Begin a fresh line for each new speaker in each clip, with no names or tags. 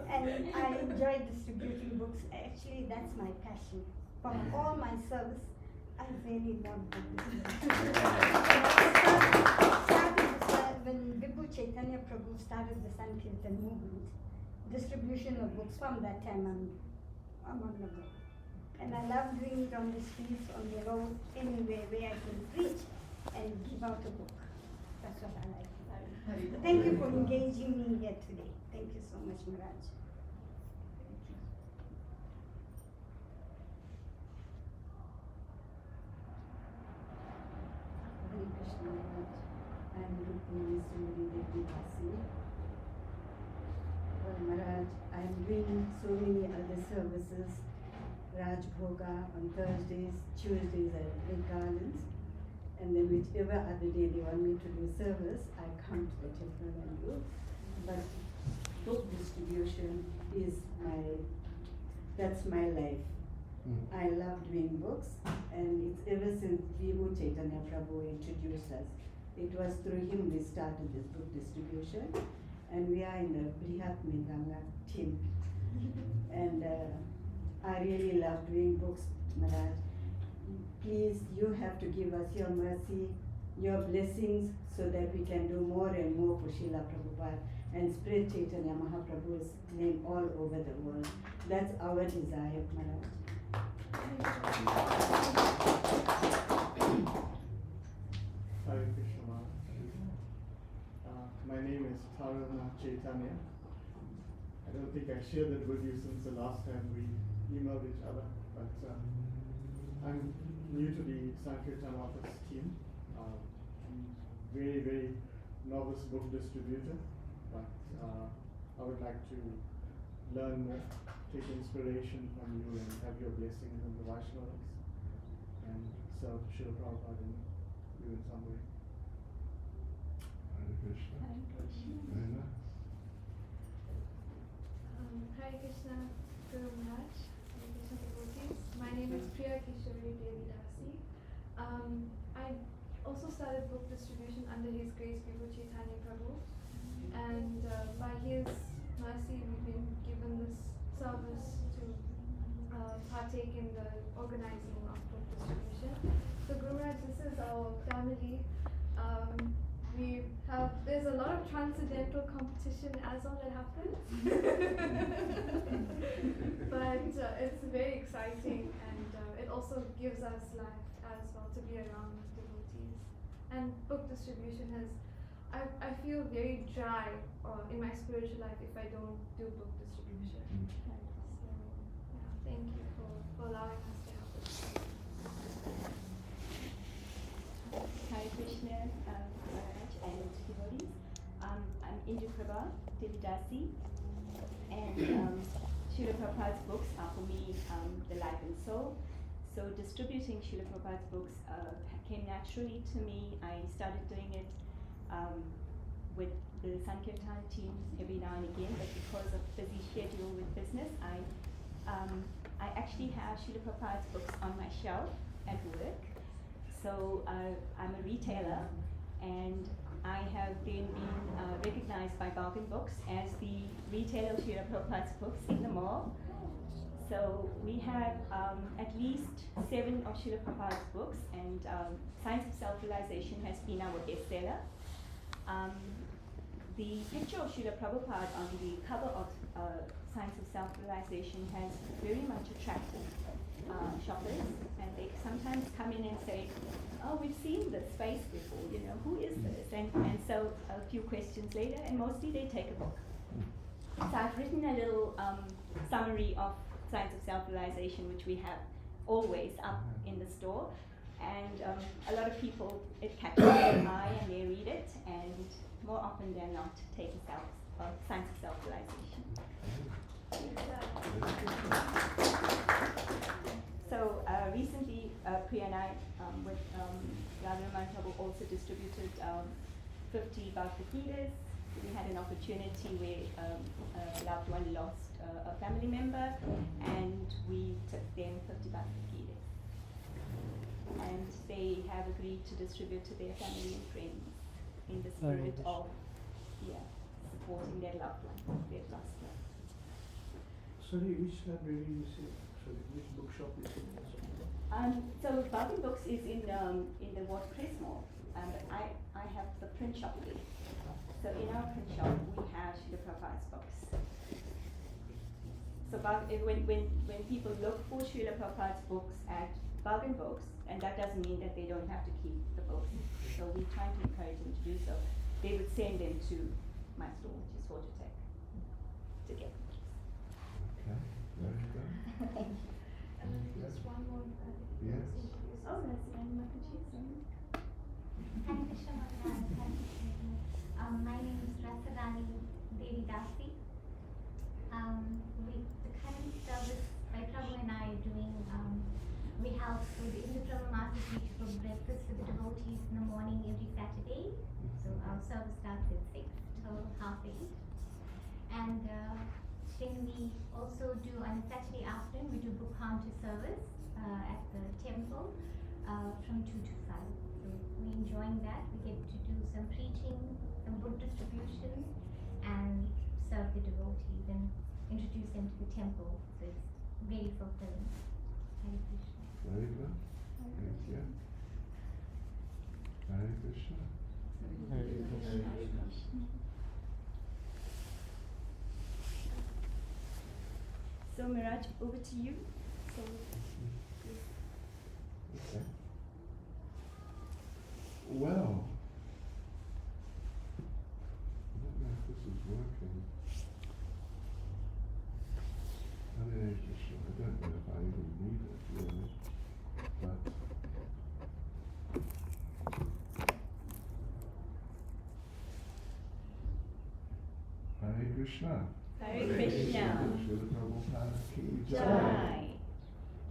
And I enjoy distributing books. Actually, that's my passion. From all my service, I really love book distribution. When Vibhu Chaitanya Prabhu started the Sankirtan movement, distribution of books, from that time I'm on the go. And I love doing it on the streets, on the road, anywhere where I can preach and give out a book. That's what I like. Thank you for engaging me here today. Thank you so much, Maharaj.
Hare Krishna Maharaj. I am Rukmini Sundari Devi Dasi. Well, Maharaj, I am doing so many other services. Raj Bhoga on Thursdays, Tuesdays I make garlands, and then whichever other day they want me to do service, I come to the temple and do. But book distribution is that's my life. I love doing books, and it's ever since Vibhu Chaitanya Prabhu introduced us. It was through him we started this book distribution, and we are in the Brihat Mridanga team. And I really love doing books, Maharaj. Please, you have to give us your mercy, your blessings, so that we can do more and more for Srila Prabhupada and spread Chaitanya Mahaprabhu's name all over the world. That's our desire, Maharaj.
Hare Krishna. My name is Tarana Chaitanya. I don't think I shared that with you since the last time we emailed each other, but I'm new to the Sankirtan office team. Very, very novice book distributor, but I would like to learn more, take inspiration from you, and have your blessings and the Vaishnavas, and serve Srila Prabhupada and you in some way.
Hare Krishna.
Hare Krishna.
Very nice.
Hare Krishna, Guru Maharaj. Hare Krishna devotees. My name is Priya Kishori Devi Dasi. I also started book distribution under His Grace Vibhu Chaitanya Prabhu, and by His mercy we've been given this service to partake in the organizing of book distribution. So Guru Maharaj, this is our family. There's a lot of transcendental competition as all that happens. But it's very exciting, and it also gives us life as well to be around devotees. And book distribution I feel very dry in my spiritual life if I don't do book distribution. So yeah, thank you for allowing us to help us.
Hare Krishna, Maharaj and devotees. I'm Indu Prabha Devidasi, and Srila Prabhupada's books are for me the life and soul. So distributing Srila Prabhupada's books came naturally to me. I started doing it with the Sankirtan teams every now and again, but because of busy schedule with business, I actually have Srila Prabhupada's books on my shelf at work. So I'm a retailer, and I have been recognized by Bargain Books as the retailer of Srila Prabhupada's books in the mall. So we have at least 7 of Srila Prabhupada's books, and Science of Self-Realization has been our bestseller. The picture of Srila Prabhupada on the cover of Science of Self-Realization has very much attracted shoppers, and they sometimes come in and say, oh, we've seen this face before, who is this? And so a few questions later, and mostly they take a book. So I've written a little summary of Science of Self-Realization, which we have always up in the store, and a lot of people, it catches their eye and they read it, and more often than not take Science of Self-Realization. So recently, Priya and I, with Radharaman Prabhu, also distributed 50 Bhakti Gitas. We had an opportunity where a loved one lost a family member, and we took them 50 Bhakti Gitas. And they have agreed to distribute to their family and friends in the spirit of supporting their loved one, their lost one.
Sorry, which library you say? Sorry, which bookshop you say?
So Bargain Books is in the WordPress mall. I have the print shop there. So in our print shop we have Srila Prabhupada's books. So when people look for Srila Prabhupada's books at Bargain Books, and that doesn't mean that they don't have to keep the books. So we're trying to encourage them to do so. They would send them to my store, which is Phototech, to get them.
Okay, very good.
Thank you.
Just one more.
Yes.
Oh, that's mac and cheese.
Thank you so much. My name is Rasarani Devi Dasi. The current service by Prabhu and I are doing, we have for the Indian Prabhu Master Teacher for breakfast for the devotees in the morning every Saturday. So our service starts at 6 till 7:30. And then we also do on a Saturday afternoon, we do book counter service at the temple from 2 to 5. So we're enjoying that. We get to do some preaching, some book distribution, and serve the devotees and introduce them to the temple. So it's very fulfilling. Hare Krishna.
Very good. Thank you. Hare Krishna.
So Miraj, over to you. So
Okay. Well, I don't know if this is working. Hare Krishna. I don't know if I even need it really, but Hare Krishna.
Hare Krishna.
Srila Prabhupada ki jai.
Jai.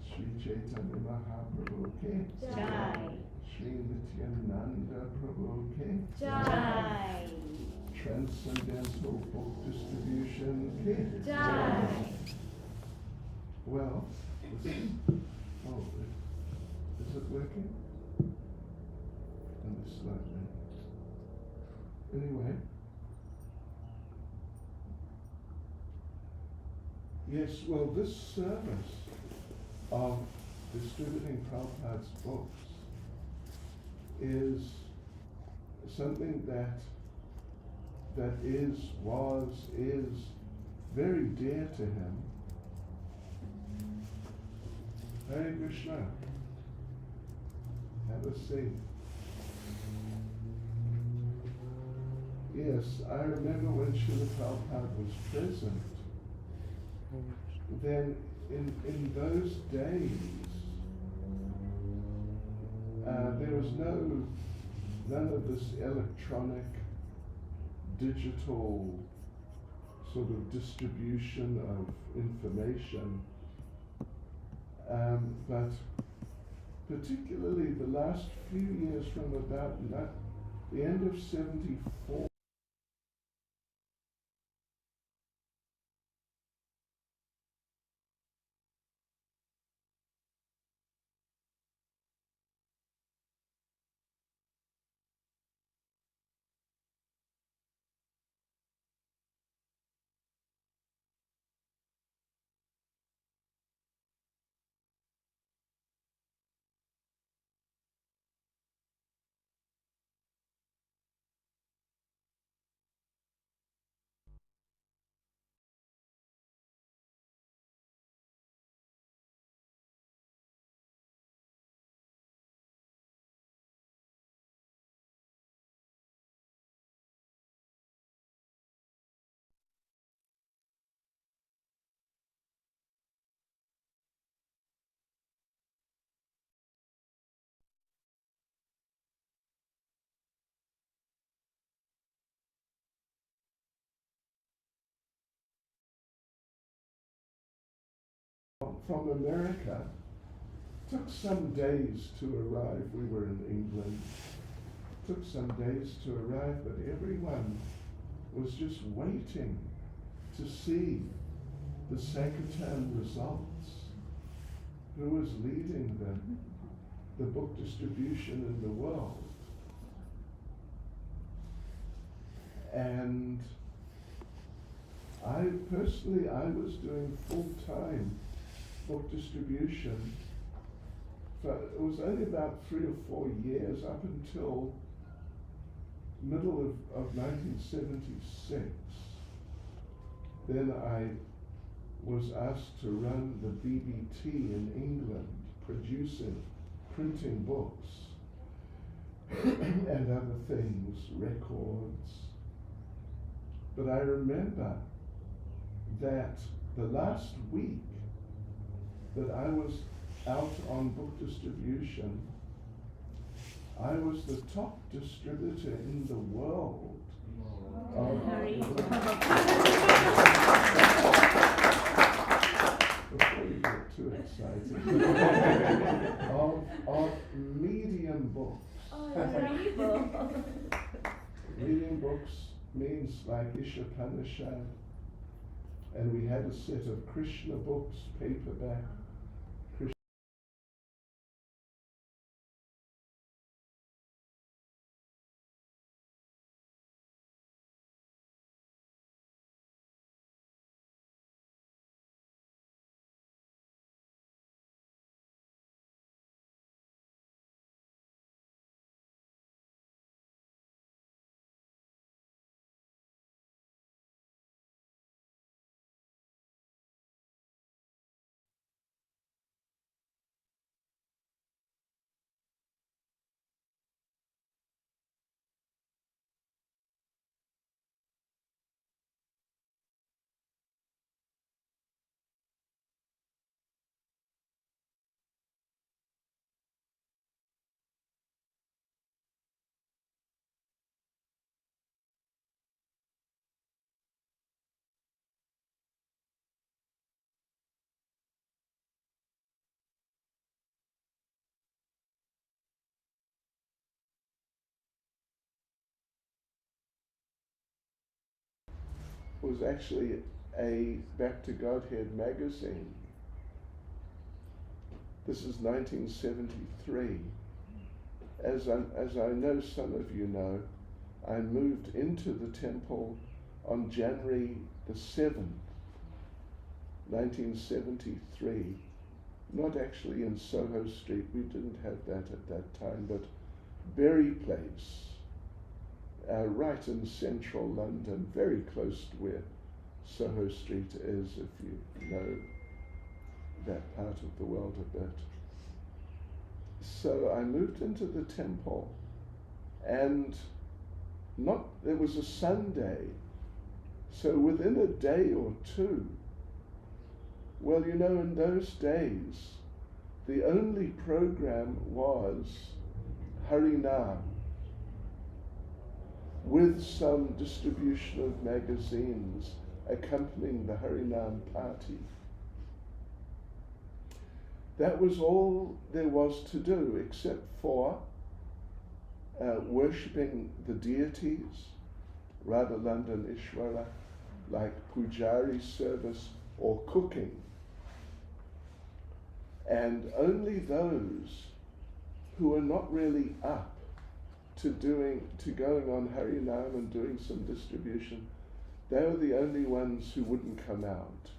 Sri Chaitanya Mahaprabhu ki
Jai.
Sri Nityananda Prabhu ki
Jai.
Transcendental Book Distribution ki
Jai.
Well, this is, is it working? Only slightly. Anyway. Yes, well, this service of distributing Prabhupada's books is something that is very dear to him. Hare Krishna. Have a seat. Yes, I remember when Srila Prabhupada was present. Then in those days, there was none of this electronic, digital sort of distribution of information. But particularly the last few years, from about the end of '74, from America. Took some days to arrive. We were in England. Took some days to arrive, but everyone was just waiting to see the Sankirtan results. Who was leading the book distribution in the world? And Personally, I was doing full-time book distribution. It was only about 3 or 4 years, up until middle of 1976. Then I was asked to run the BBT in England, printing books and other things, records. But I remember that the last week that I was out on book distribution, I was the top distributor in the world of before you get too excited, of medium books.
Oh, unbelievable.
Medium books means like Ishopanishad, and we had a set of Krishna books, paperback. Was actually a Back to Godhead magazine. This is 1973. As I know some of you know, I moved into the temple on January the 7th, 1973. Not actually in Soho Street, we didn't have that at that time, but Berry Place. Right in central London, very close to where Soho Street is, if you know that part of the world a bit. So I moved into the temple, and it was a Sunday, so within a day or two, well, you know, in those days, the only program was Harinam, with some distribution of magazines accompanying the Harinam party. That was all there was to do, except for worshipping the deities, Radha London Ishwara, like Pujari service or cooking. And only those who were not really up to going on Harinam and doing some distribution, they were the only ones who wouldn't come out.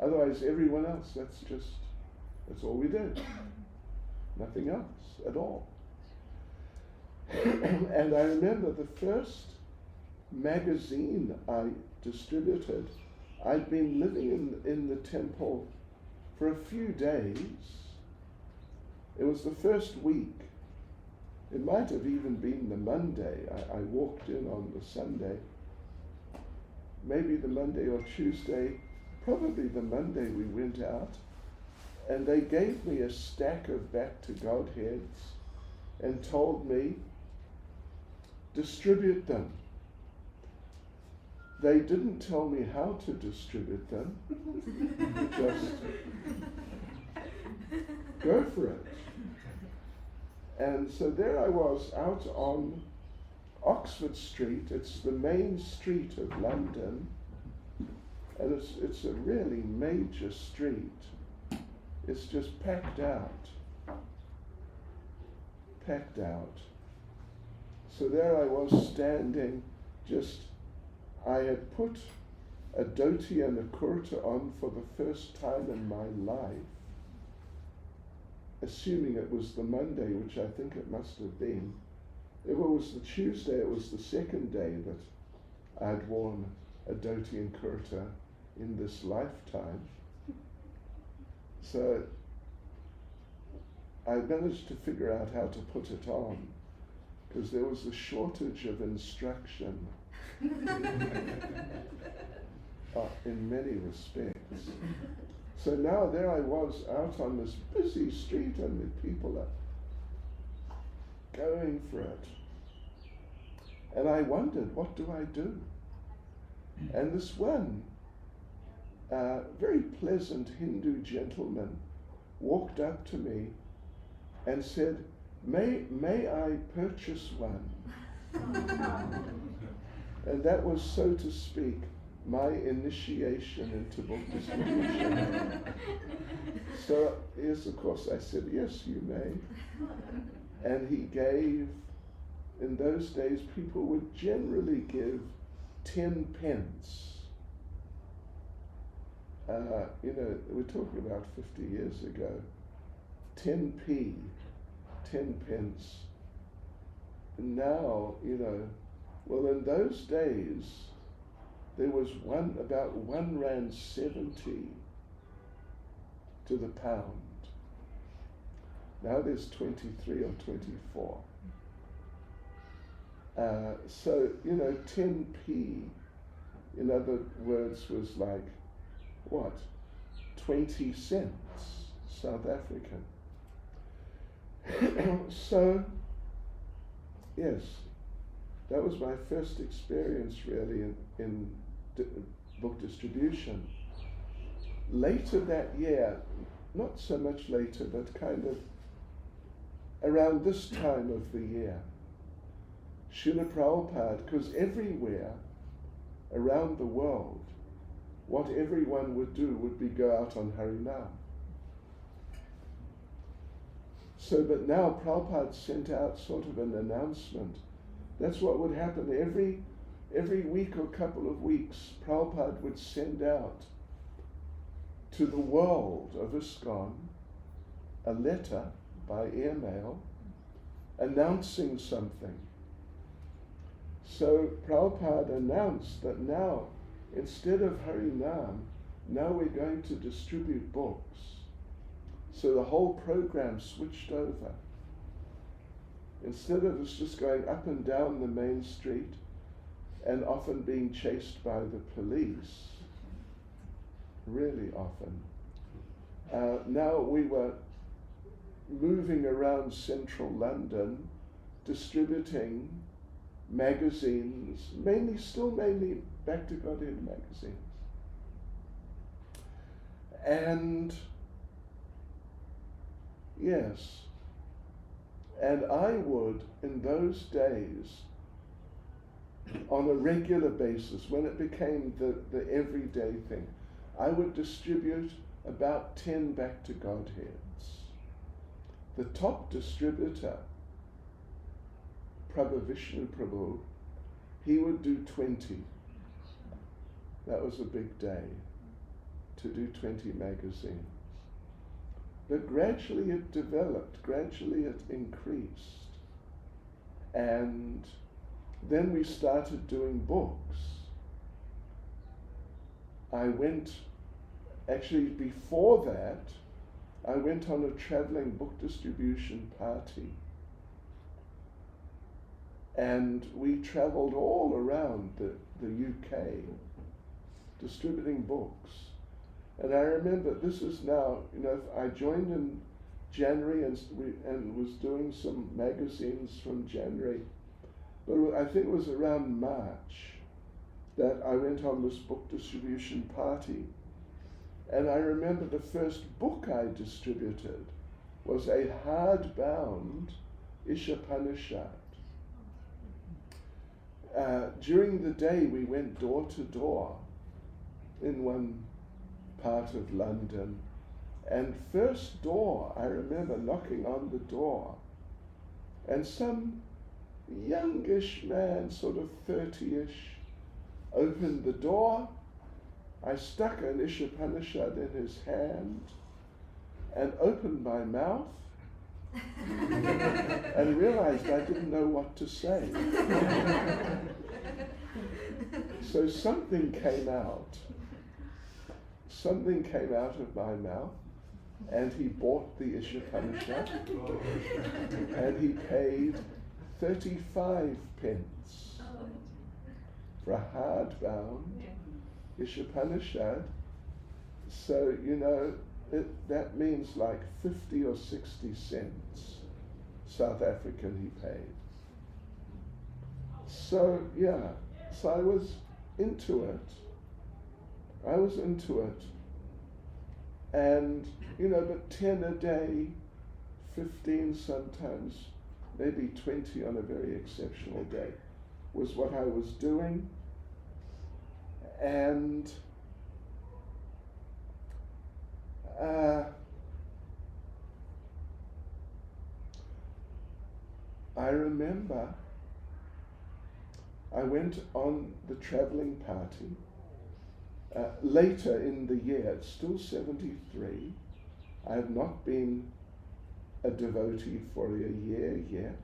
Otherwise, everyone else, that's all we did. Nothing else at all. And I remember the first magazine I distributed, I'd been living in the temple for a few days. It was the first week. It might have even been the Monday. I walked in on the Sunday. Maybe the Monday or Tuesday, probably the Monday we went out, and they gave me a stack of Back to Godheads and told me, distribute them. They didn't tell me how to distribute them, just go for it. And so there I was out on Oxford Street. It's the main street of London, and it's a really major street. It's just packed out. So there I was standing, just I had put a dhoti and a kurta on for the first time in my life, assuming it was the Monday, which I think it must have been. If it was the Tuesday, it was the second day that I'd worn a dhoti and kurta in this lifetime. So I managed to figure out how to put it on, because there was a shortage of instruction in many respects. So now there I was out on this busy street, and the people are going for it. And I wondered, what do I do? And this one very pleasant Hindu gentleman walked up to me and said, may I purchase one? And that was, so to speak, my initiation into book distribution. So, yes, of course, I said, yes, you may. And he gave, in those days, people would generally give 10 pence. We're talking about 50 years ago. 10p, 10 pence. And now, well, in those days, there was about 1 rand 70 to the pound. Now there's 23 or 24. So, 10p, in other words, was like, what? 20 cents, South African. So, yes, that was my first experience really in book distribution. Later that year, not so much later, but kind of around this time of the year, Srila Prabhupada, because everywhere around the world, what everyone would do would be go out on Harinam. So, but now Prabhupada sent out sort of an announcement. That's what would happen every week or couple of weeks. Prabhupada would send out to the world of ISKCON a letter by airmail announcing something. So Prabhupada announced that now, instead of Harinam, now we're going to distribute books. So the whole program switched over. Instead of us just going up and down the main street and often being chased by the police, really often, now we were moving around central London, distributing magazines, mainly Back to God-In magazines. And yes, and I would, in those days, on a regular basis, when it became the everyday thing, I would distribute about 10 Back to Godheads. The top distributor, Prabhu Vishnu Prabhu, he would do 20. That was a big day, to do 20 magazines. But gradually it developed, gradually it increased. And then we started doing books. Actually before that, I went on a traveling book distribution party. And we traveled all around the UK distributing books. And I remember, this is now, I joined in January and was doing some magazines from January. But I think it was around March that I went on this book distribution party. And I remember the first book I distributed was a hardbound Ishopanishad. During the day we went door to door in one part of London, and first door I remember knocking on the door, and some youngish man, sort of 30-ish, opened the door. I stuck an Ishopanishad in his hand and opened my mouth and realized I didn't know what to say. So something came out. Something came out of my mouth, and he bought the Ishopanishad and he paid 35 pence for a hardbound Ishopanishad. So, you know, that means like 50 or 60 cents South African he paid. So, yeah, so I was into it. And, you know, but 10 a day, 15 sometimes, maybe 20 on a very exceptional day was what I was doing. And I remember I went on the traveling party later in the year. It's still 73. I have not been a devotee for a year yet,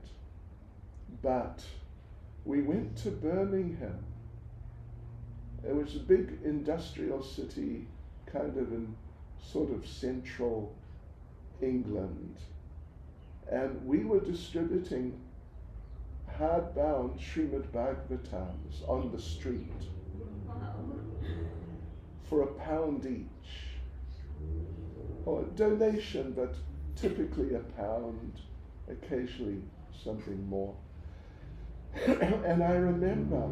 but we went to Birmingham. It was a big industrial city, kind of in sort of central England, and we were distributing hardbound Srimad Bhagavatams on the street for £1 each, or a donation, but typically £1, occasionally something more. And I remember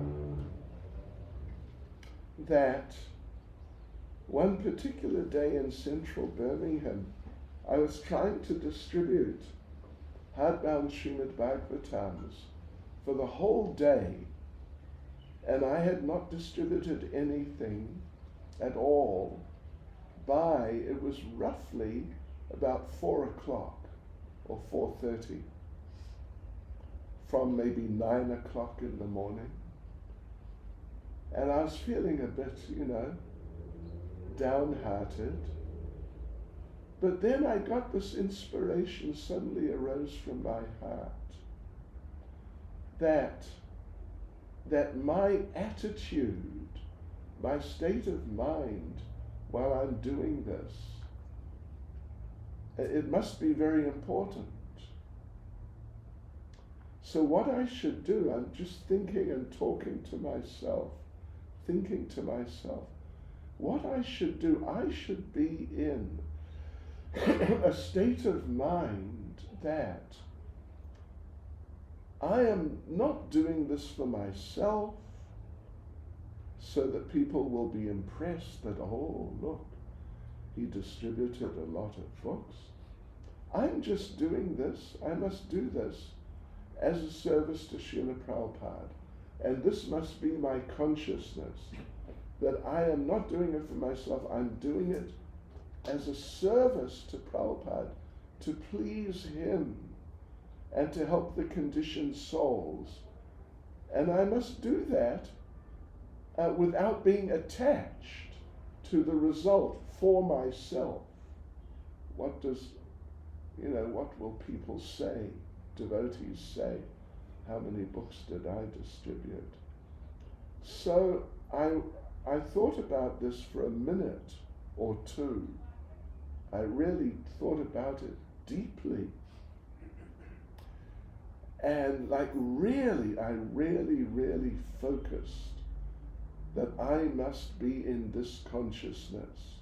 that one particular day in central Birmingham, I was trying to distribute hardbound Srimad Bhagavatams for the whole day, and I had not distributed anything at all by, it was roughly about 4 o'clock or 4:30, from maybe 9 o'clock in the morning. And I was feeling a bit, you know, downhearted. But then I got this inspiration suddenly arose from my heart that my attitude, my state of mind while I'm doing this, it must be very important. So what I should do, I'm just thinking and talking to myself, what I should do, I should be in a state of mind that I am not doing this for myself so that people will be impressed that, oh, look, he distributed a lot of books. I'm just doing this, I must do this as a service to Srila Prabhupada. And this must be my consciousness, that I am not doing it for myself, I'm doing it as a service to Prabhupada, to please him and to help the conditioned souls. And I must do that without being attached to the result for myself. What will people say, devotees say? How many books did I distribute? So I thought about this for a minute or two. I really thought about it deeply. And I really focused that I must be in this consciousness.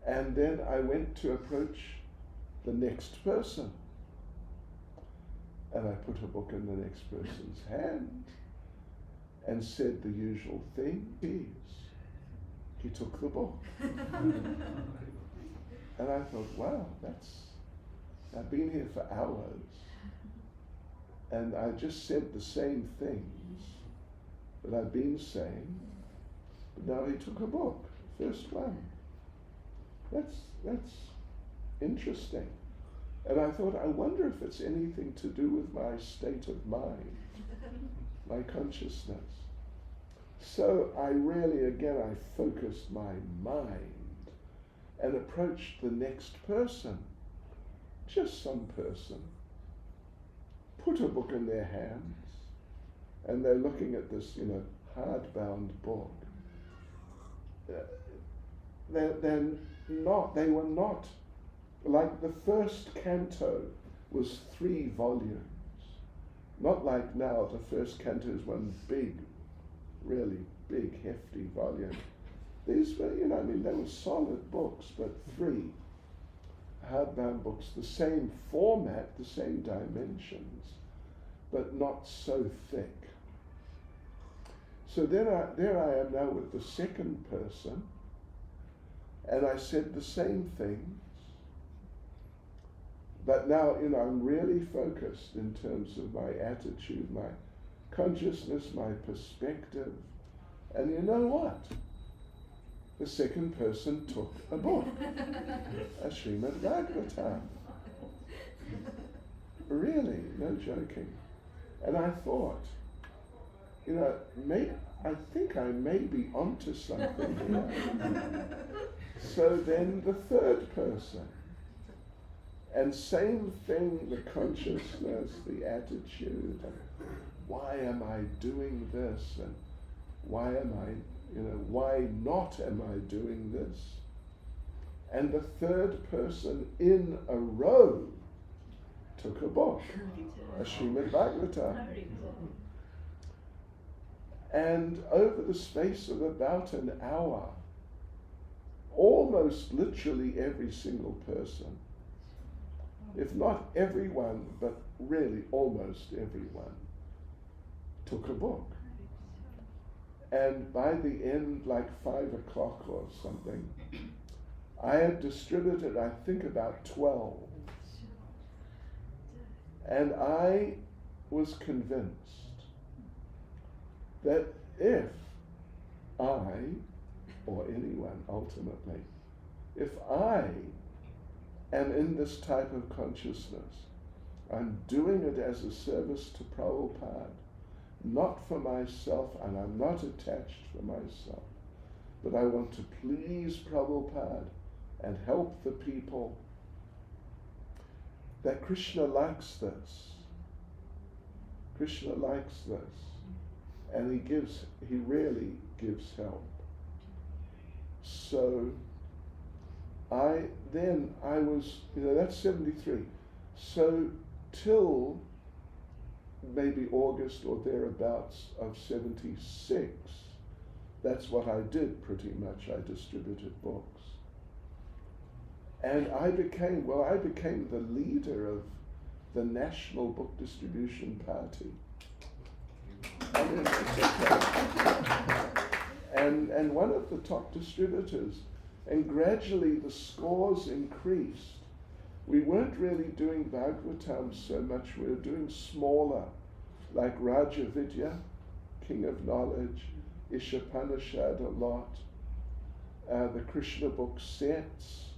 And then I went to approach the next person. And I put a book in the next person's hand and said the usual thing. He took the book. And I thought, wow, I've been here for hours. And I just said the same things that I've been saying, but now he took a book, first one. That's interesting. And I thought, I wonder if it's anything to do with my state of mind, my consciousness. So I really, again, I focused my mind and approached the next person, just some person, put a book in their hands, and they're looking at this, hardbound book. They were not, like the first canto was 3 volumes. Not like now, the first canto is one big, really big, hefty volume. These were, they were solid books, but 3 hardbound books, the same format, the same dimensions, but not so thick. So there I am now with the second person, and I said the same things, but now, I'm really focused in terms of my attitude, my consciousness, my perspective, and you know what? The second person took a book, a Srimad Bhagavatam. Really, no joking. And I thought, I think I may be onto something here. So then the third person, and same thing, the consciousness, the attitude, and why am I doing this, and why am I, why not am I doing this? And the third person in a row took a book, a Srimad Bhagavatam. And over the space of about an hour, almost literally every single person, if not everyone, but really almost everyone, took a book. And by the end, like 5 o'clock or something, I had distributed, I think, about 12. And I was convinced that if I, or anyone ultimately, if I am in this type of consciousness, I'm doing it as a service to Prabhupada, not for myself, and I'm not attached for myself, but I want to please Prabhupada and help the people, that Krishna likes this. Krishna likes this. And he really gives help. So I was, that's 73. So till maybe August or thereabouts of 76, that's what I did pretty much. I distributed books. And I became the leader of the National Book Distribution Party. I mean, and one of the top distributors, and gradually the scores increased. We weren't really doing Bhagavatam so much, we were doing smaller, like Raja Vidya, King of Knowledge, Ishopanishad a lot, the Krishna book sets,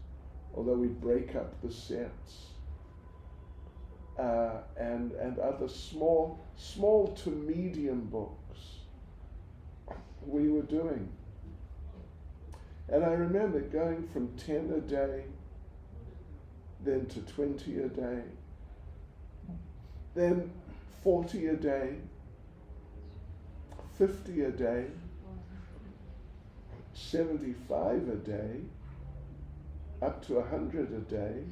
although we break up the sets, and other small to medium books we were doing. And I remember going from 10 a day, then to 20 a day, then 40 a day, 50 a day, 75 a day, up to 100 a day,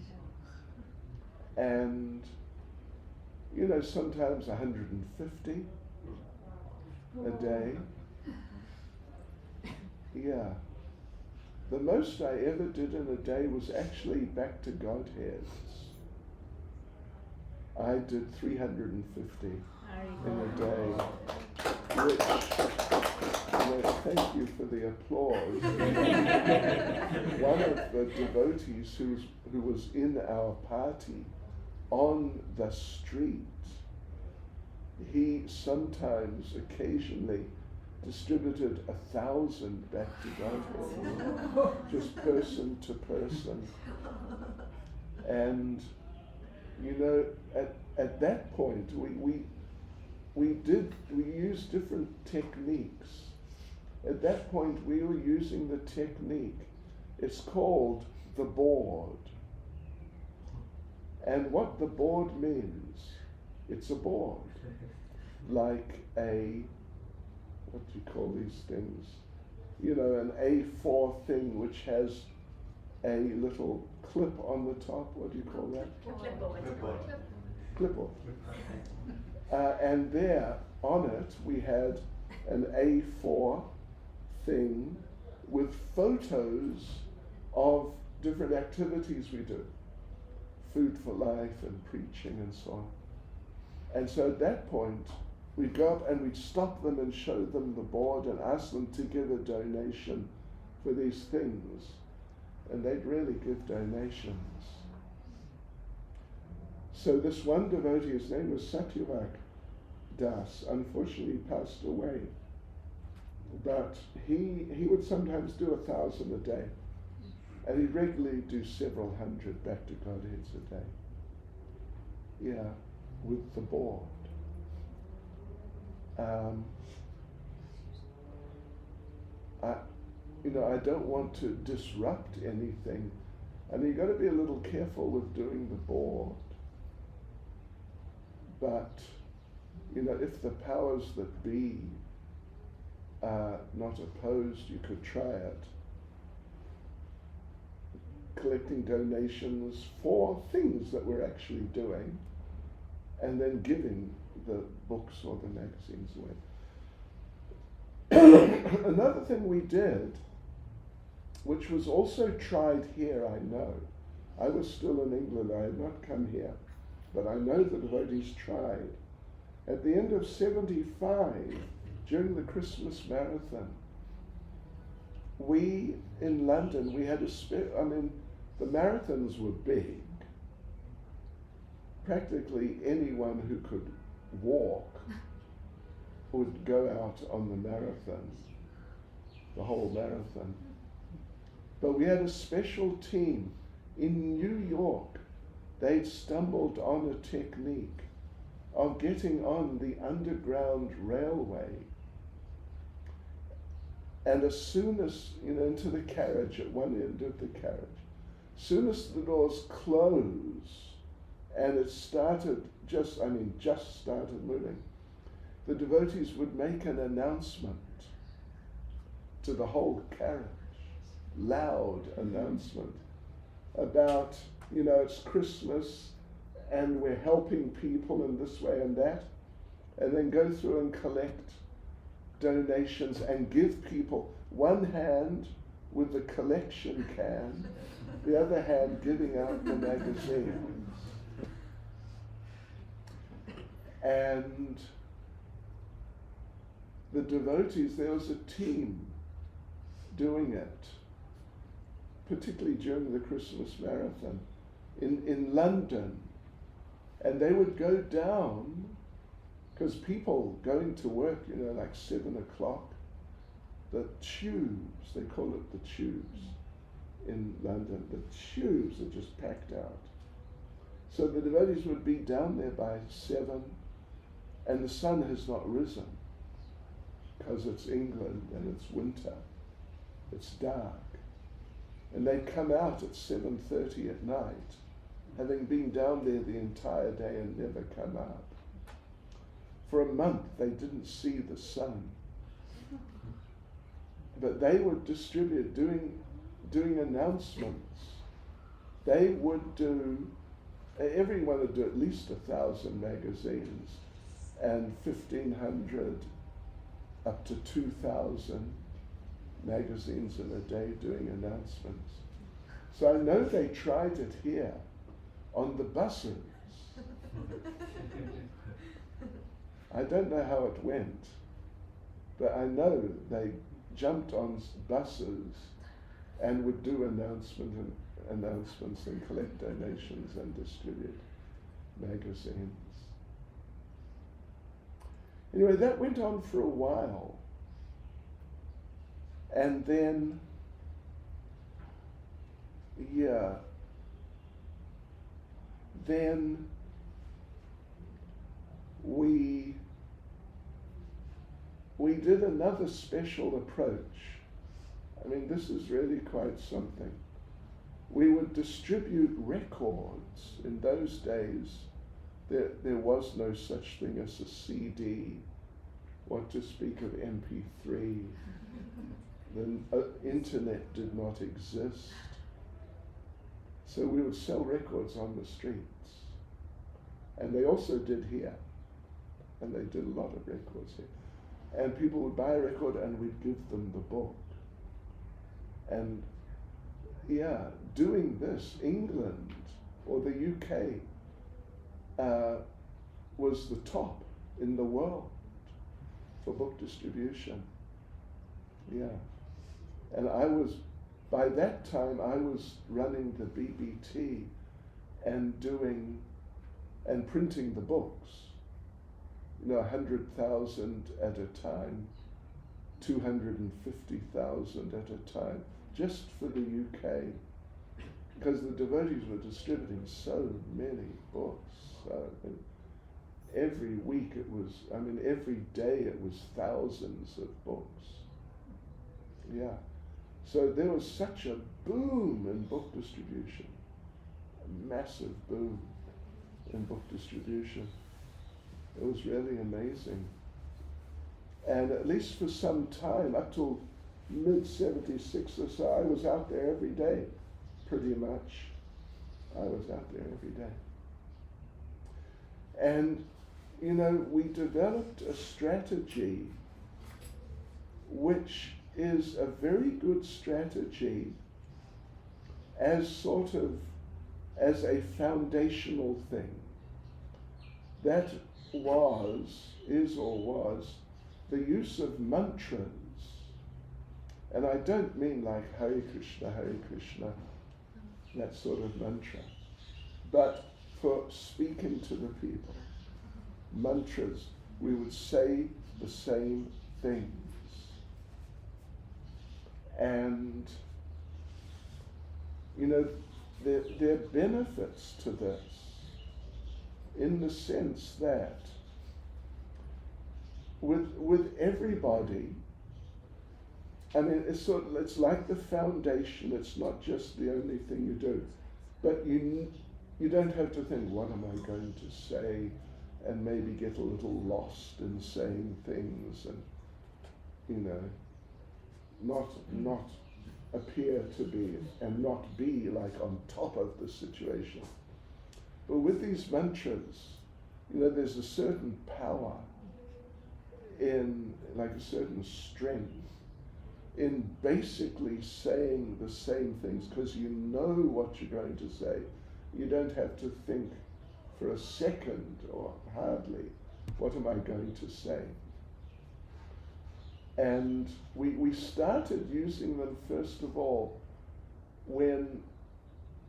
and sometimes 150 a day. Yeah. The most I ever did in a day was actually back to Godheads. I did 350 in a day, which, thank you for the applause. One of the devotees who was in our party on the street, he sometimes, occasionally, distributed 1,000 back to Godhead, just person to person. And at that point we used different techniques. At that point, we were using the technique. It's called the board. And what the board means, it's a board. Like a, what do you call these things? You know, an A4 thing which has a little clip on the top. What do you call that? Clipboard. And there, on it, we had an A4 thing with photos of different activities we do. Food for life and preaching and so on. And so at that point, we'd go up and we'd stop them and show them the board and ask them to give a donation for these things. And they'd really give donations. So this one devotee, his name was Satyavak Das, unfortunately passed away. But he would sometimes do 1,000 a day. And he'd regularly do several hundred back to Godheads a day. Yeah, with the board. I don't want to disrupt anything. And you've got to be a little careful with doing the board. But, if the powers that be are not opposed, you could try it. Collecting donations for things that we're actually doing, and then giving the books or the magazines away. Another thing we did, which was also tried here, I know. I was still in England, I had not come here, but I know the devotees tried. At the end of 75, during the Christmas marathon, we, in London, we had the marathons were big. Practically anyone who could walk would go out on the marathon, the whole marathon. But we had a special team in New York. They'd stumbled on a technique of getting on the underground railway. And as soon as, into the carriage, at one end of the carriage, soon as the doors close and it started, just started moving, the devotees would make an announcement to the whole carriage, loud announcement about, it's Christmas and we're helping people in this way and that, and then go through and collect donations and give people one hand with the collection can, the other hand giving out the magazines. And the devotees, there was a team doing it, particularly during the Christmas marathon in London. And they would go down, because people going to work, like 7 o'clock, the tubes, they call it the tubes in London, the tubes are just packed out. So the devotees would be down there by 7, and the sun has not risen, because it's England and it's winter, it's dark. And they'd come out at 7:30 at night, having been down there the entire day and never come out. For a month they didn't see the sun. But they would distribute, doing announcements. They would do, everyone would do at least 1,000 magazines and 1,500 up to 2,000 magazines in a day doing announcements. So I know they tried it here on the buses. I don't know how it went, but I know they jumped on buses and would do announcements and collect donations and distribute magazines. Anyway, that went on for a while. And then, then we did another special approach. I mean, this is really quite something. We would distribute records. In those days, there was no such thing as a CD, what to speak of MP3. The internet did not exist. So we would sell records on the streets. And they also did here. And they did a lot of records here. And people would buy a record and we'd give them the book. And yeah, doing this, England or the UK was the top in the world for book distribution. Yeah. And by that time I was running the BBT and printing the books. 100,000 at a time, 250,000 at a time, just for the UK, because the devotees were distributing so many books. Every week every day it was thousands of books. Yeah. So there was such a boom in book distribution, a massive boom in book distribution. It was really amazing. And at least for some time, up till mid-76 or so, I was out there every day, pretty much. I was out there every day. And, we developed a strategy which is a very good strategy as a foundational thing. That is the use of mantras. And I don't mean like Hare Krishna, that sort of mantra, but for speaking to the people. Mantras, we would say the same things. And, there are benefits to this, in the sense that with everybody, it's like the foundation. It's not just the only thing you do, but you don't have to think, what am I going to say, and maybe get a little lost in saying things, and not appear to be and not be like on top of the situation. But with these mantras, there's a certain power in, like a certain strength in basically saying the same things, because you know what you're going to say. You don't have to think for a second, or hardly, what am I going to say? And we started using them, first of all, when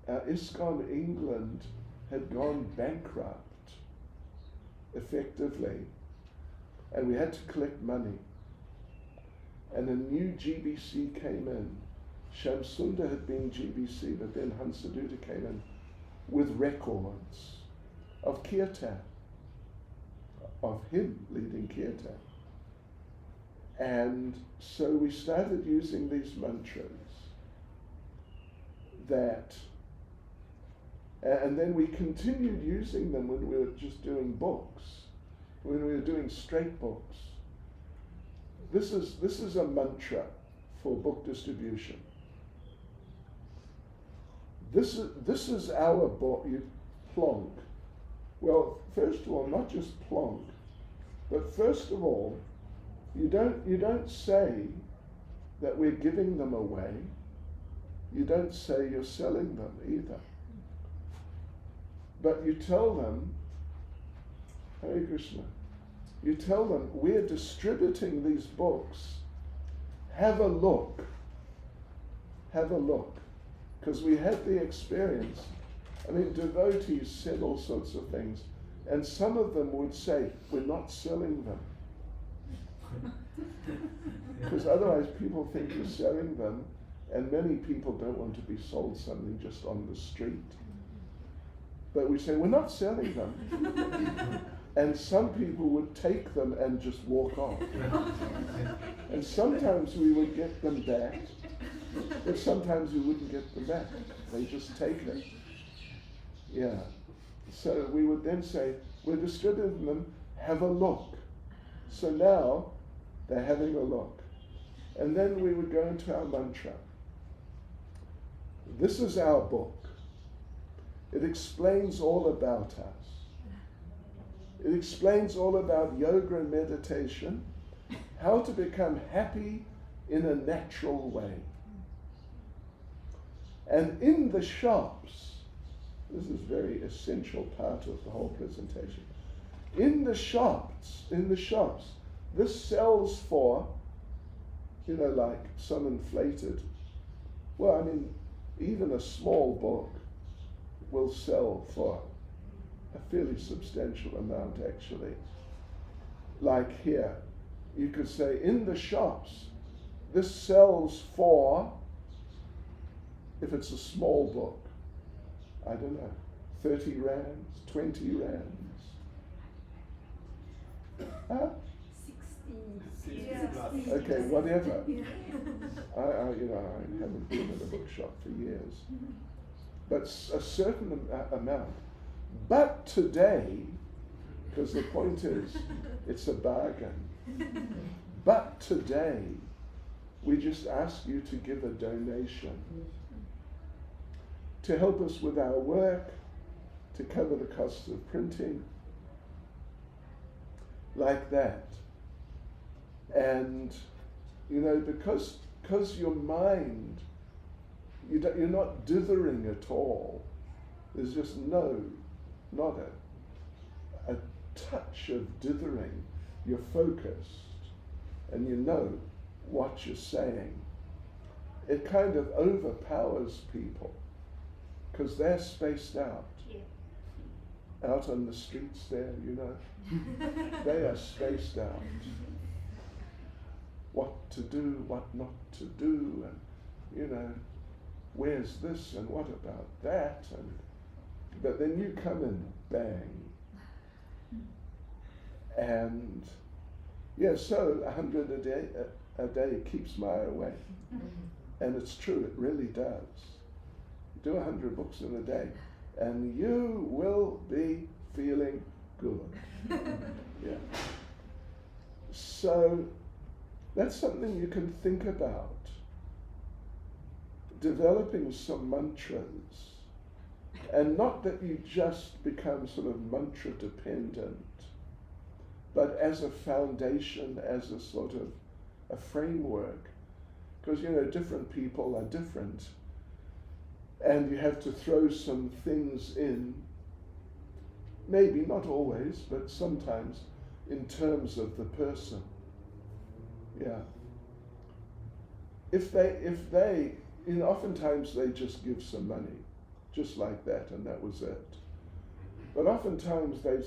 ISKCON England had gone bankrupt, effectively, and we had to collect money. And a new GBC came in. Shamsunda had been GBC, but then Hansaduta came in with records of kirtan, of him leading kirtan. And so we started using these mantras and then we continued using them when we were just doing books, when we were doing straight books. This is a mantra for book distribution. This is our book, plonk. Well, first of all, not just plonk, but first of all, you don't say that we're giving them away. You don't say you're selling them either. But you tell them, Hare Krishna, you tell them, we're distributing these books. Have a look. Have a look. Because we had the experience. Devotees said all sorts of things. And some of them would say, we're not selling them. Because otherwise people think you're selling them, and many people don't want to be sold something just on the street. But we say, we're not selling them. And some people would take them and just walk off. And sometimes we would get them back, but sometimes we wouldn't get them back. They just take it. Yeah. So we would then say, we're distributing them, have a look. So now they're having a look. And then we would go into our mantra. This is our book. It explains all about us. It explains all about yoga and meditation, how to become happy in a natural way. And in the shops, this is a very essential part of the whole presentation. In the shops, this sells for, like some inflated, well, I mean, even a small book will sell for a fairly substantial amount, actually. Like here, you could say in the shops, this sells for, if it's a small book, I don't know, 30 rands, 20 rands. Huh?
60.
Okay, whatever. I haven't been in a bookshop for years. But a certain amount. But today, because the point is, it's a bargain. But today, we just ask you to give a donation to help us with our work, to cover the cost of printing, like that. And, because your mind, you're not dithering at all. There's just not a touch of dithering. You're focused and you know what you're saying. It kind of overpowers people because they're spaced out.
Yeah.
Out on the streets there, they are spaced out. What to do, what not to do, and where's this and what about that, but then you come in, bang. And so 100 a day keeps Maya away. And it's true, it really does. Do 100 books in a day and you will be feeling good. Yeah. So that's something you can think about. Developing some mantras, and not that you just become sort of mantra dependent, but as a foundation, as a sort of a framework, because different people are different, and you have to throw some things in, maybe not always, but sometimes in terms of the person. Yeah. If they oftentimes they just give some money, just like that, and that was it. But oftentimes they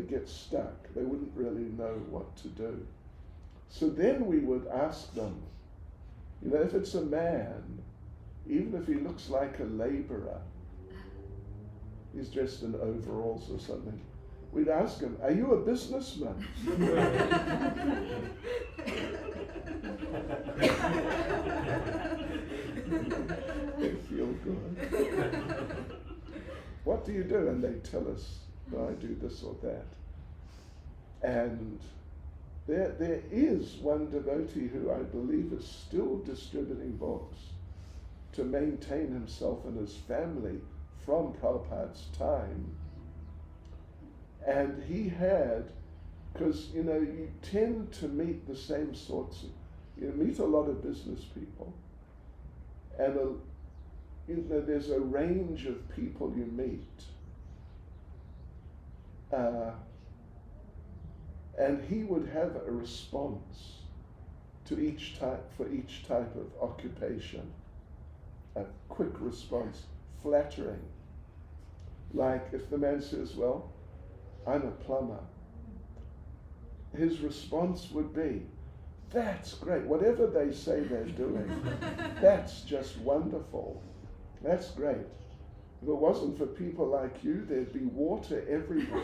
get stuck. They wouldn't really know what to do. So then we would ask them, if it's a man, even if he looks like a laborer, he's dressed in overalls or something, we'd ask him, are you a businessman? They feel good. What do you do? And they tell us, I do this or that. And there is one devotee who I believe is still distributing books to maintain himself and his family from Prabhupada's time. And he had, because you tend to meet the same sorts of, meet a lot of business people, and there's a range of people you meet. And he would have a response to for each type of occupation, a quick response, flattering. Like if the man says, well, I'm a plumber, his response would be, that's great. Whatever they say they're doing, that's just wonderful. That's great. if it wasn't for people like you, there'd be water everywhere.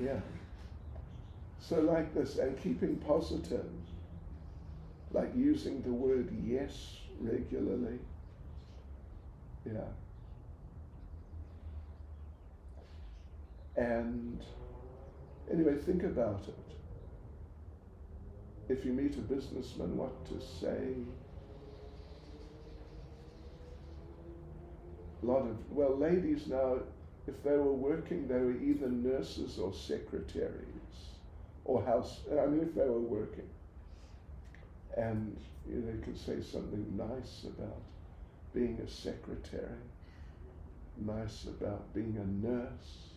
Yeah. So like this, and keeping positive, like using the word yes regularly. Yeah. And anyway, think about it. If you meet a businessman, what to say. A lot of, well, ladies now, if they were working, they were either nurses or secretaries or if they were working. And you could say something nice about being a secretary, nice about being a nurse.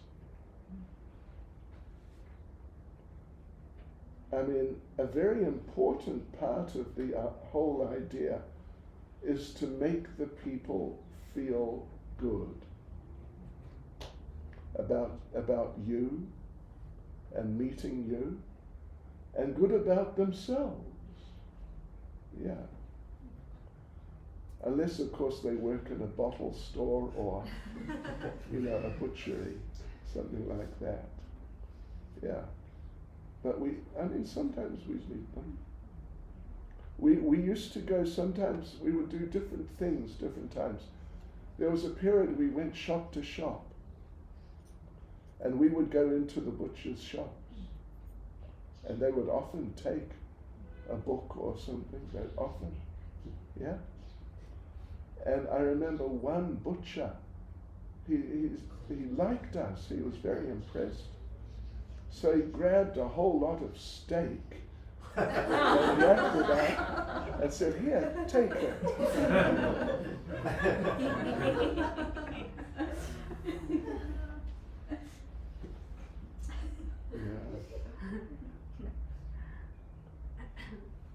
A very important part of the whole idea is to make the people feel good about you and meeting you, and good about themselves. Yeah. Unless, of course, they work in a bottle store or, a butchery, something like that. Yeah. But sometimes we meet them. We used to go, sometimes we would do different things, different times. There was a period we went shop to shop, and we would go into the butcher's shops, and they would often take a book or something, they'd offer, yeah. And I remember one butcher, he liked us, he was very impressed. So he grabbed a whole lot of steak and wrapped it up and said, "Here, take it." Yeah.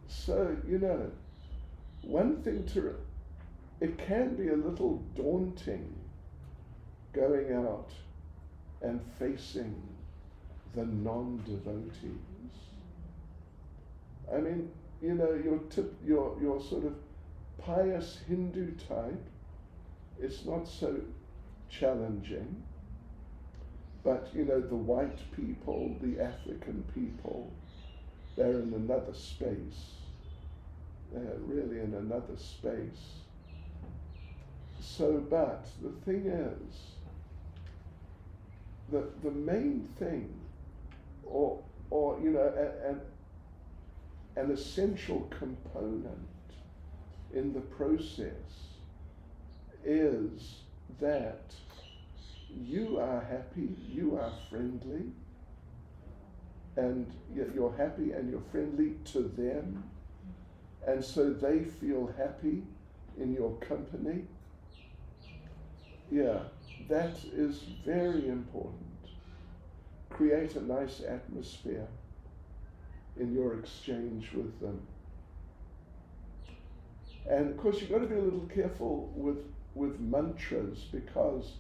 So, one thing it can be a little daunting going out and facing the non-devotees. Your sort of pious Hindu type is not so challenging, but the white people, the African people, they're in another space. They're really in another space. So, but the thing is, that the main thing, or an essential component in the process is that you are happy, you are friendly, and you're happy and you're friendly to them, and so they feel happy in your company. Yeah, that is very important. Create a nice atmosphere in your exchange with them. And of course you've got to be a little careful with mantras, because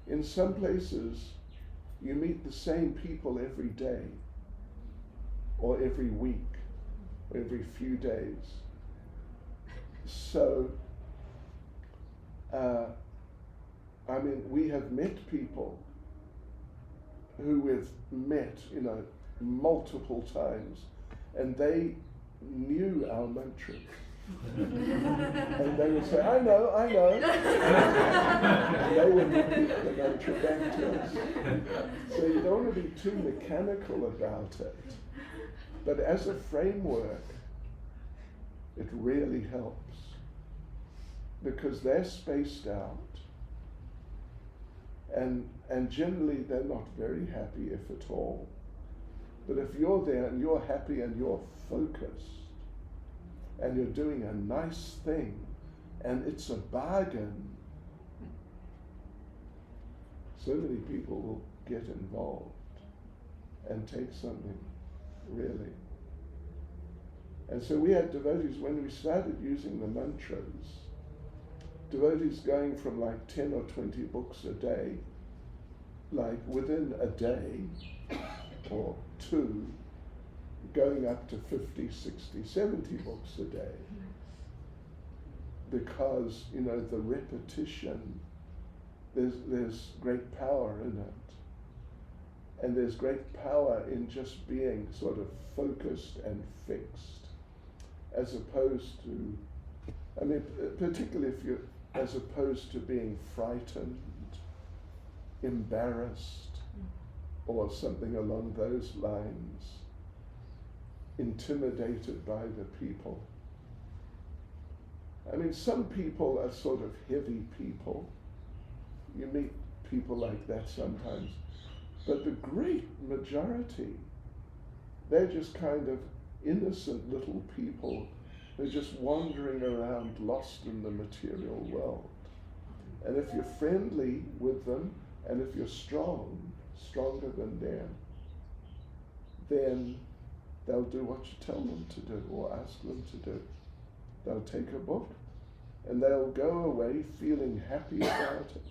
in some places you meet the same people every day or every week or every few days. So we have met people who we've met, multiple times, and they knew our mantras. And they would say, I know. And they would repeat the mantra back to us. So you don't want to be too mechanical about it. But as a framework, it really helps, because they're spaced out, and generally they're not very happy, if at all. But if you're there and you're happy and you're focused and you're doing a nice thing and it's a bargain, so many people will get involved and take something, really. And so we had devotees, when we started using the mantras, devotees going from like 10 or 20 books a day, like within a day or two, going up to 50, 60, 70 books a day. because, you know, the repetition, there's great power in it. And there's great power in just being sort of focused and fixed, as opposed to, I mean, particularly if you're, as opposed to being frightened, embarrassed, or something along those lines, intimidated by the people. I mean, some people are sort of heavy people. You meet people like that sometimes. But the great majority, they're just kind of innocent little people. They're just wandering around lost in the material world. And if you're friendly with them, and if you're stronger than them, then they'll do what you tell them to do or ask them to do. They'll take a book and they'll go away feeling happy about it.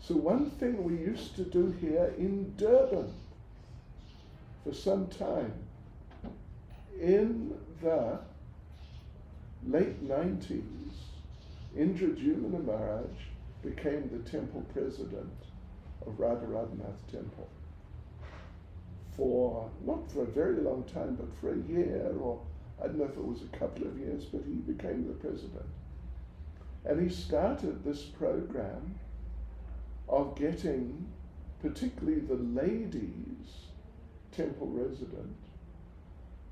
So one thing we used to do here in Durban for some time, in the late 90s, Indra Jumana Maharaj became the temple president of Radharadhanath Temple for, not for a very long time, but for a year, or I don't know if it was a couple of years, but he became the president. And he started this program of getting particularly the ladies, temple resident,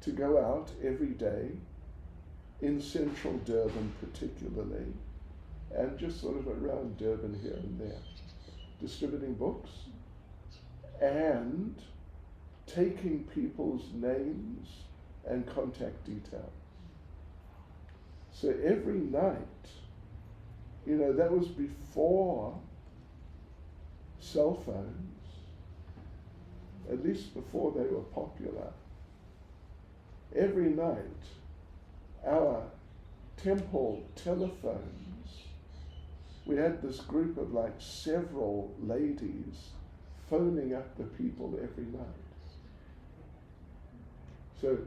to go out every day in central Durban particularly, and just sort of around Durban here and there, distributing books and taking people's names and contact details. So every night, you know, that was before cell phones, at least before they were popular. Every night, our temple telephones, we had this group of like several ladies phoning up the people every night. So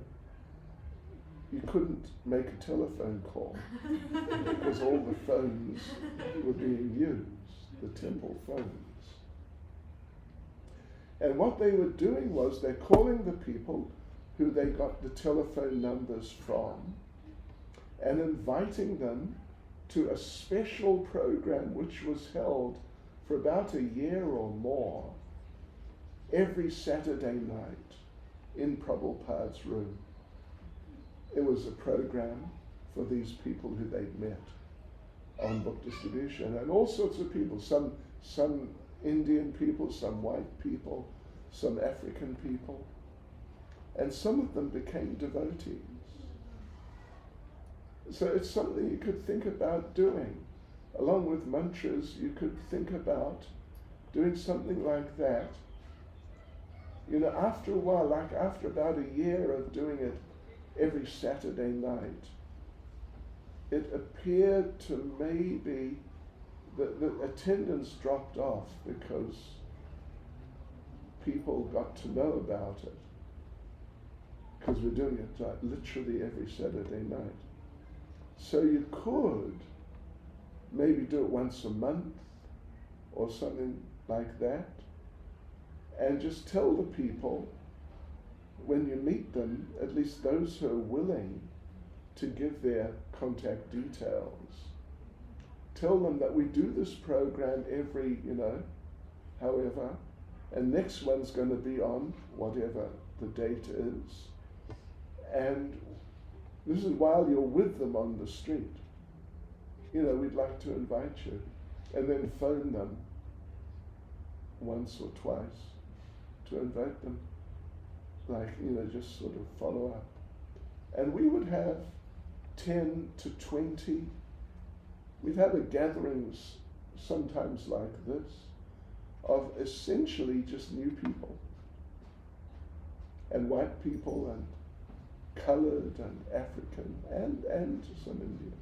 you couldn't make a telephone call because all the phones were being used, the temple phones. And what they were doing was they're calling the people who they got the telephone numbers from and inviting them to a special program which was held for about a year or more every Saturday night in Prabhupada's room. It was a program for these people who they'd met on book distribution, and all sorts of people, some Indian people, some white people, some African people, and some of them became devotees. So it's something you could think about doing. Along with mantras, you could think about doing something like that. You know, after a while, like after about a year of doing it every Saturday night, it appeared to maybe the attendance dropped off because people got to know about it. Because we're doing it like literally every Saturday night. So you could maybe do it once a month or something like that, and just tell the people when you meet them, at least those who are willing to give their contact details, tell them that we do this program every, however, and next one's going to be on whatever the date is, and this is while you're with them on the street. We'd like to invite you, and then phone them once or twice to invite them, just sort of follow up. And we would have 10 to 20. We'd have a gatherings sometimes like this of essentially just new people and white people and colored and African and some Indian.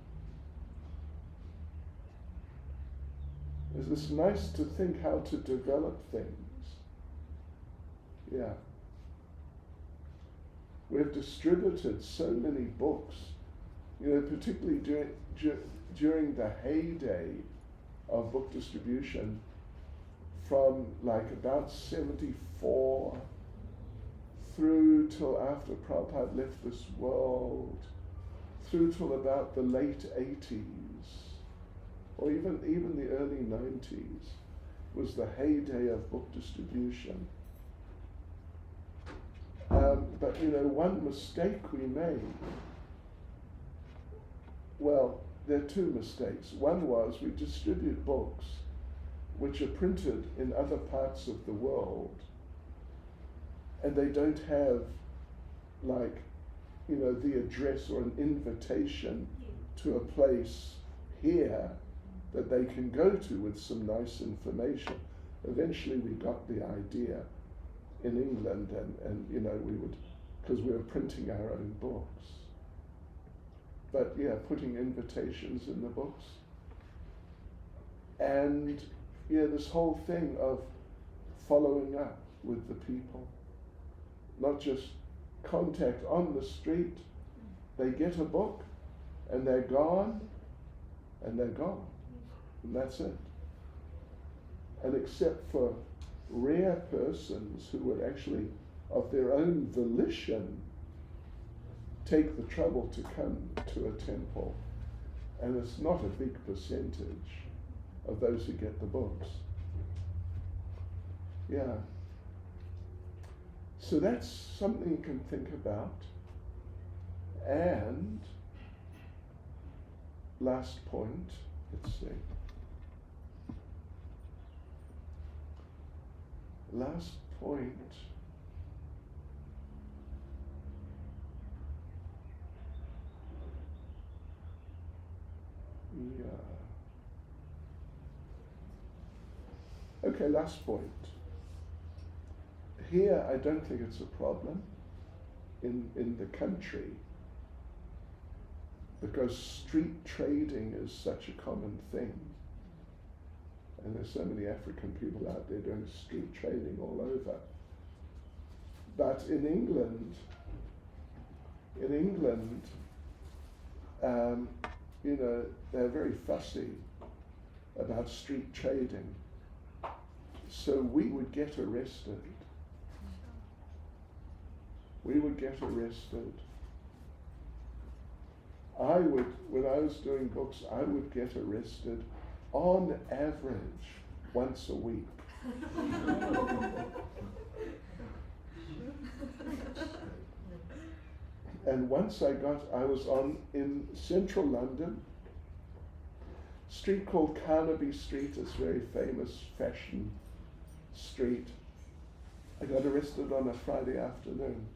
It's nice to think how to develop things. Yeah. We've distributed so many books particularly during the heyday of book distribution, from like about 74 through till after Prabhupada left this world, through till about the late 80s, or even the early 90s, was the heyday of book distribution. But one mistake we made, well, there are two mistakes. One was we distribute books which are printed in other parts of the world, and they don't have the address or an invitation to a place here that they can go to with some nice information. Eventually we got the idea in England, and we would, because we were printing our own books. But putting invitations in the books. And this whole thing of following up with the people. Not just contact on the street. They get a book and they're gone, and that's it. And except for rare persons who would actually, of their own volition, take the trouble to come to a temple, and it's not a big percentage of those who get the books. So that's something you can think about. And last point, let's see. Last point. Okay, last point. Here, I don't think it's a problem in the country, because street trading is such a common thing. And there's so many African people out there doing street trading all over. But in England, they're very fussy about street trading. So we would get arrested. When I was doing books, I would get arrested on average once a week. And once I was in central London, street called Carnaby Street, it's a very famous fashion street. I got arrested on a Friday afternoon.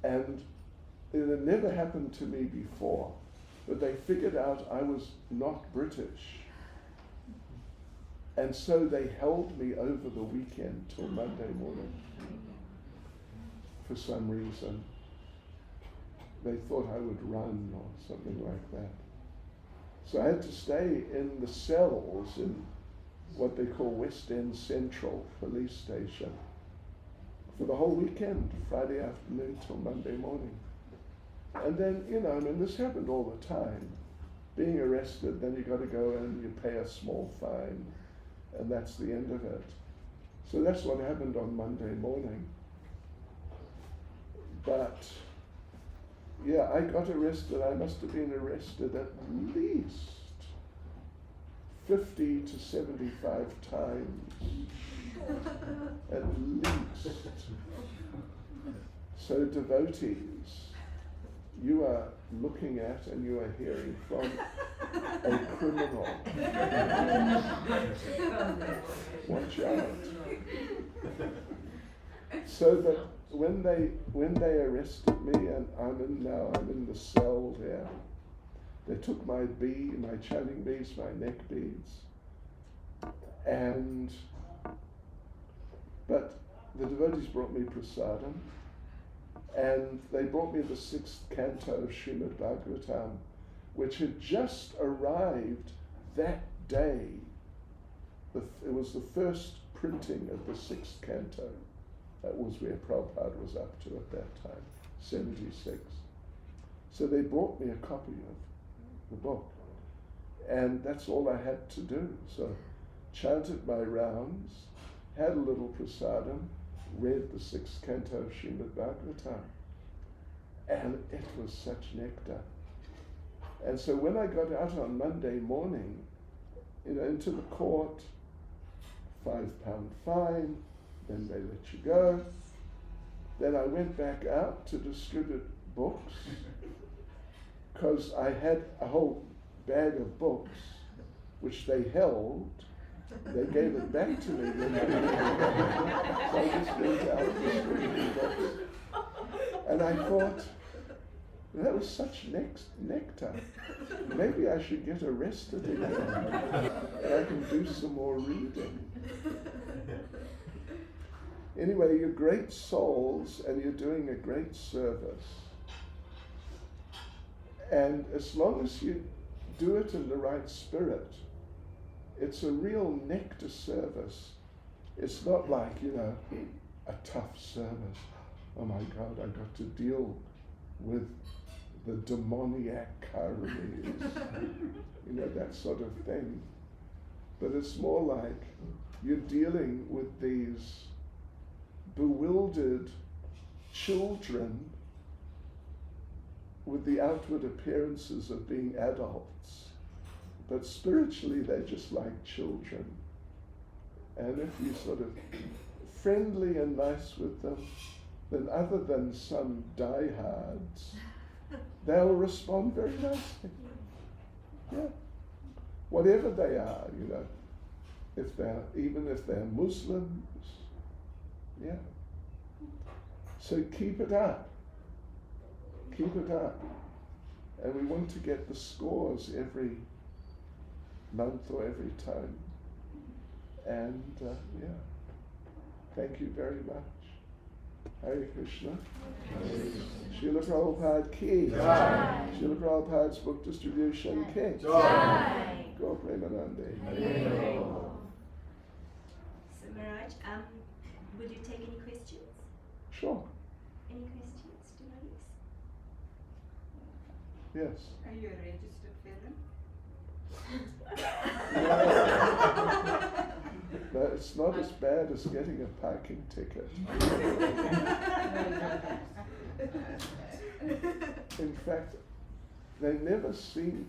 And it had never happened to me before, but they figured out I was not British. And so they held me over the weekend till Monday morning. For some reason, they thought I would run or something like that. So I had to stay in the cells in what they call West End Central Police Station for the whole weekend, Friday afternoon till Monday morning. And then, this happened all the time. Being arrested, then you got to go and you pay a small fine, and that's the end of it. So that's what happened on Monday morning. But, I got arrested. I must have been arrested at least 50 to 75 times. At least. So devotees, you are looking at and you are hearing from a criminal. Watch out. So that when they arrested me, and I'm in the cell there, they took my chanting beads, my neck beads, but the devotees brought me prasadam, and they brought me the 6th canto of Srimad Bhagavatam, which had just arrived that day. It was the first printing of the 6th canto. That was where Prabhupada was up to at that time, 76. So they brought me a copy of the book. And that's all I had to do. So chanted my rounds, had a little prasadam, read the 6th canto of Srimad Bhagavatam. And it was such nectar. And so when I got out on Monday morning, into the court, £5 fine, then they let you go. Then I went back out to distribute books, because I had a whole bag of books, which they held. They gave it back to me when so I just went out distributing books. And I thought, that was such nectar. Maybe I should get arrested again, and I can do some more reading. Anyway, you're great souls, and you're doing a great service. And as long as you do it in the right spirit, it's a real nectar service. It's not like, a tough service. Oh my God, I got to deal with the demoniac Karamis, that sort of thing. But it's more like you're dealing with these bewildered children with the outward appearances of being adults, but spiritually they're just like children. And if you're sort of friendly and nice with them, then other than some diehards, they'll respond very nicely. Yeah. Whatever they are, even if they're Muslims. Yeah. So keep it up. Keep it up. And we want to get the scores every month or every time. And thank you very much. Hare Krishna. Srila Prabhupada ki.
Jai.
Srila Prabhupada's book distribution ki.
Jai.
Go Premanande.
So Maharaj, would you take any questions?
Sure.
Any questions, devotees?
Yes.
Are you a registered felon?
No, it's not as bad as getting a parking ticket. In fact, they never seem